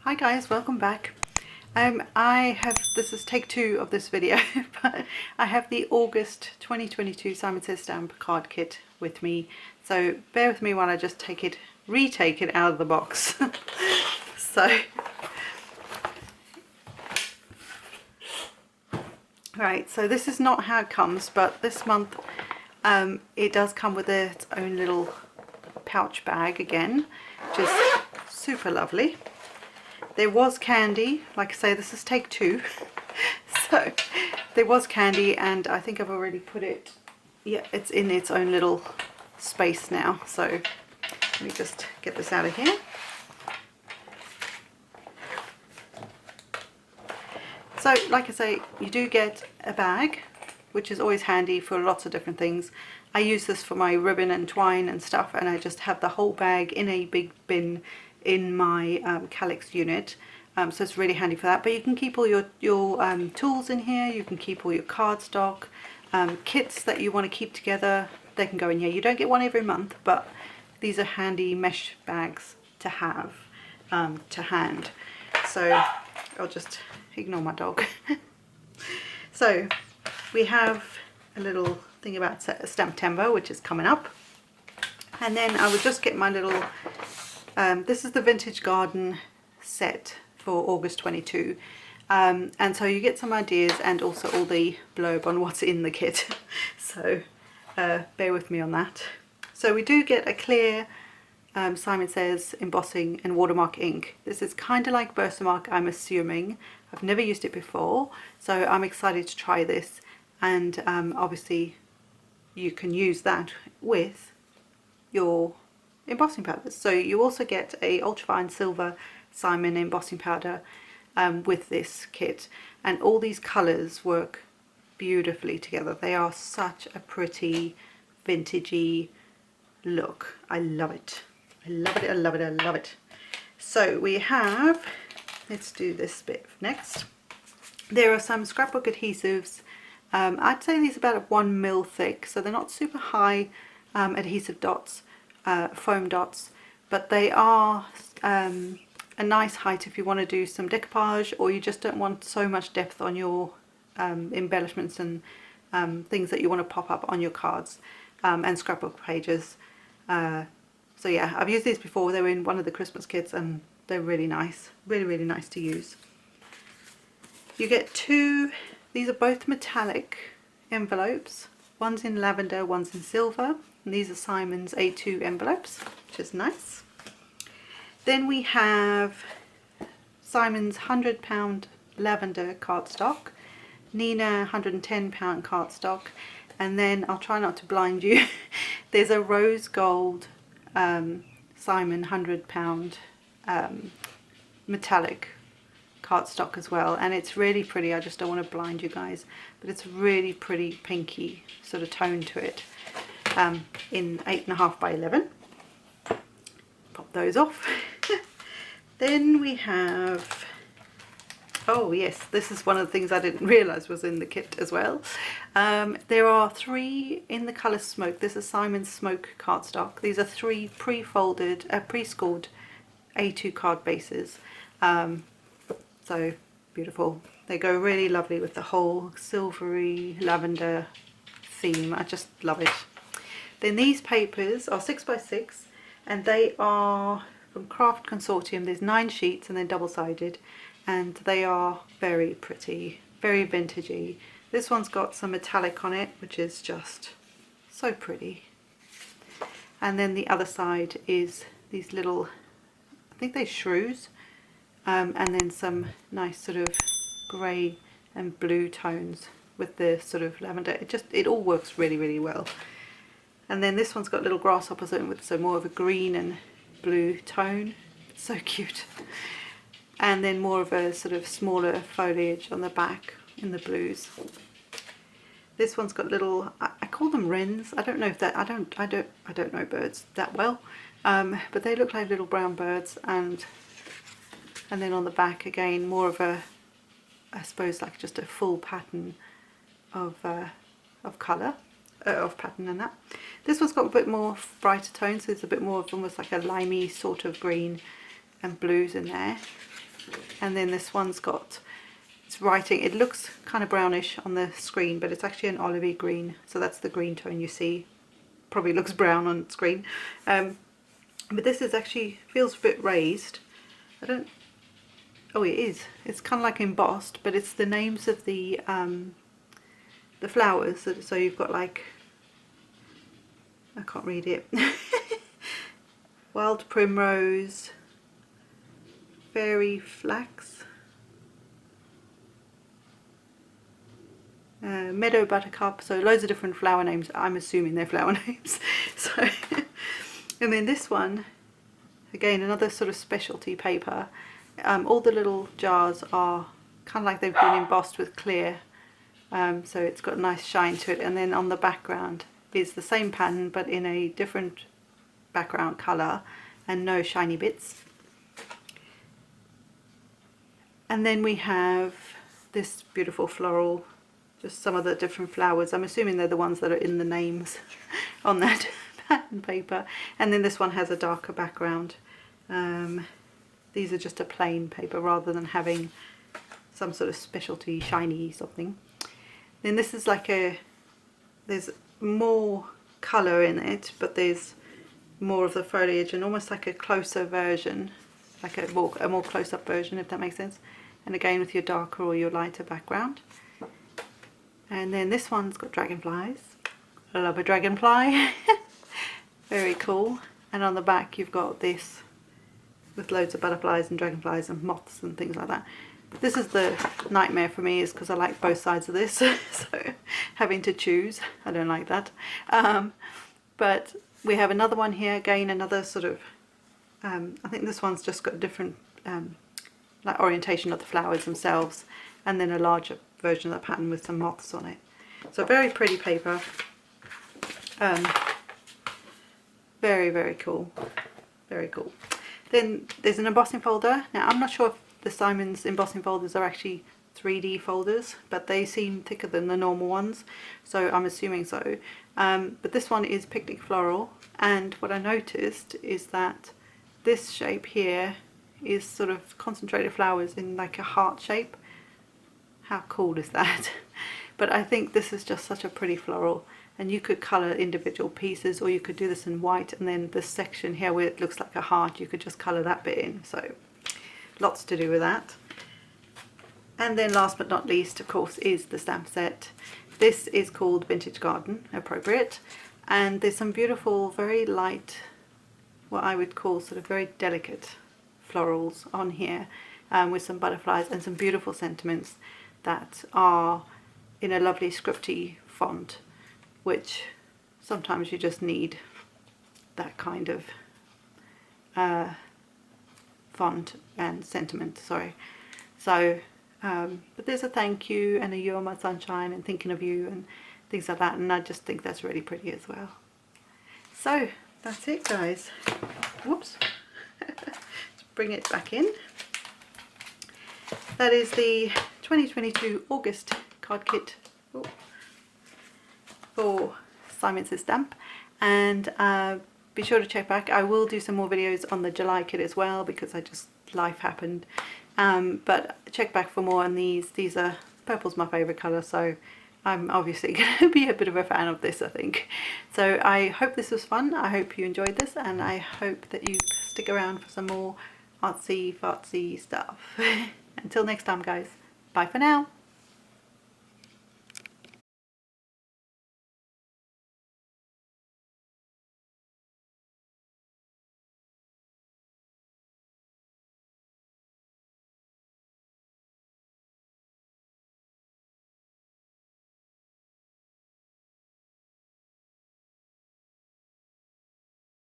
Hi guys, welcome back. This is take two of this video, but I have the August 2022 Simon Says Stamp card kit with me. So bear with me while I just retake it out of the box. Right, so this is not how it comes, but this month it does come with its own little pouch bag again, which is super lovely. There was candy, like I say, this is take two. So there was candy, and I think I've already put it, yeah, it's in its own little space now. So let me just get this out of here. So like I say, you do get a bag, which is always handy for lots of different things. I use this for my ribbon and twine and stuff, and I just have the whole bag in a big bin in my calyx unit, so it's really handy for that. But you can keep all your tools in here, you can keep all your cardstock, kits that you want to keep together, they can go in here. You don't get one every month, but these are handy mesh bags to have to hand. So I'll just ignore my dog. So we have a little thing about Stamptember, which is coming up, and then I would just get my little this is the Vintage Garden set for August 22, and so you get some ideas and also all the blurb on what's in the kit. So bear with me on that. So we do get a clear Simon Says embossing and watermark ink. This is kind of like Versamark, I'm assuming. I've never used it before, so I'm excited to try this, and obviously you can use that with your embossing powders. So you also get a ultrafine silver Simon embossing powder with this kit, and all these colours work beautifully together. They are such a pretty vintagey look. I love it. I love it, I love it, I love it. So we have, let's do this bit next. There are some scrapbook adhesives. I'd say these are about 1 mil thick, so they're not super high adhesive dots, foam dots, but they are a nice height if you want to do some decoupage, or you just don't want so much depth on your embellishments and things that you want to pop up on your cards and scrapbook pages. So yeah, I've used these before. They were in one of the Christmas kits, and they're really nice, really nice to use. You get two, these are both metallic envelopes. One's in lavender, one's in silver. And these are Simon's A2 envelopes, which is nice. Then we have Simon's £100 lavender cardstock, Nina £110 cardstock, and then I'll try not to blind you. There's a rose gold Simon £100 metallic cardstock as well, and it's really pretty. I just don't want to blind you guys, but it's really pretty pinky sort of tone to it. In 8.5 by 11. Pop those off. Then we have, oh yes, this is one of the things I didn't realise was in the kit as well. There are 3 in the colour Smoke. This is Simon's Smoke cardstock. These are 3 pre-folded, pre-scored A2 card bases. So beautiful. They go really lovely with the whole silvery lavender theme. I just love it. Then these papers are 6x6, and they are from Craft Consortium. There's 9 sheets and they're double-sided, and they are very pretty, very vintagey. This one's got some metallic on it, which is just so pretty. And then the other side is these little, I think they're shrews, and then some nice sort of grey and blue tones with the sort of lavender. It all works really well. And then this one's got little grasshoppers in with some more of a green and blue tone. It's so cute. And then more of a sort of smaller foliage on the back in the blues. This one's got little, I call them wrens. I don't know if that, I don't know birds that well, but they look like little brown birds. And then on the back again, more of a, I suppose like just a full pattern of colour. Of pattern and that. This one's got a bit more brighter tones, so it's a bit more of almost like a limey sort of green and blues in there. And then this one's got, it's writing, it looks kind of brownish on the screen, but it's actually an olivey green, so that's the green tone you see. Probably looks brown on screen, but this is actually, feels a bit raised. I don't, oh it is, it's kind of like embossed, but it's the names of the flowers, so you've got like, I can't read it, wild primrose, fairy flax, meadow buttercup, so loads of different flower names. I'm assuming they're flower names. So, and then this one, again another sort of specialty paper. All the little jars are kind of like they've been embossed with clear, so it's got a nice shine to it. And then on the background is the same pattern but in a different background colour and no shiny bits. And then we have this beautiful floral, just some of the different flowers. I'm assuming they're the ones that are in the names on that pattern paper. And then this one has a darker background. These are just a plain paper rather than having some sort of specialty shiny something. Then this is like a, there's more colour in it, but there's more of the foliage and almost like a closer version, like a more close-up version, if that makes sense. And again with your darker or your lighter background. And then this one's got dragonflies. I love a dragonfly. Very cool. And on the back you've got this with loads of butterflies and dragonflies and moths and things like that. But this is the nightmare for me, is because I like both sides of this. So having to choose, I don't like that. But we have another one here, again another sort of, I think this one's just got a different like orientation of the flowers themselves, and then a larger version of the pattern with some moths on it. So very pretty paper. Very, very cool. Very cool. Then there's an embossing folder. Now I'm not sure if the Simon's embossing folders are actually 3D folders, but they seem thicker than the normal ones, so I'm assuming so. But this one is picnic floral, and what I noticed is that this shape here is sort of concentrated flowers in like a heart shape. How cool is that? But I think this is just such a pretty floral, and you could colour individual pieces, or you could do this in white, and then this section here where it looks like a heart, you could just colour that bit in. So lots to do with that. And then last but not least, of course, is the stamp set. This is called Vintage Garden, appropriate, and there's some beautiful, very light, what I would call sort of very delicate florals on here, with some butterflies and some beautiful sentiments that are in a lovely scripty font, which sometimes you just need that kind of font and sentiment, sorry. So but there's a thank you and a you are my sunshine and thinking of you and things like that, and I just think that's really pretty as well. So that's it, guys. Whoops. Let's bring it back in. That is the 2022 August card kit for Simon Says Stamp, and be sure to check back. I will do some more videos on the July kit as well, because life happened, but check back for more on these. Purple's my favourite colour, so I'm obviously going to be a bit of a fan of this, I think. So I hope this was fun, I hope you enjoyed this, and I hope that you stick around for some more artsy fartsy stuff. Until next time, guys, bye for now.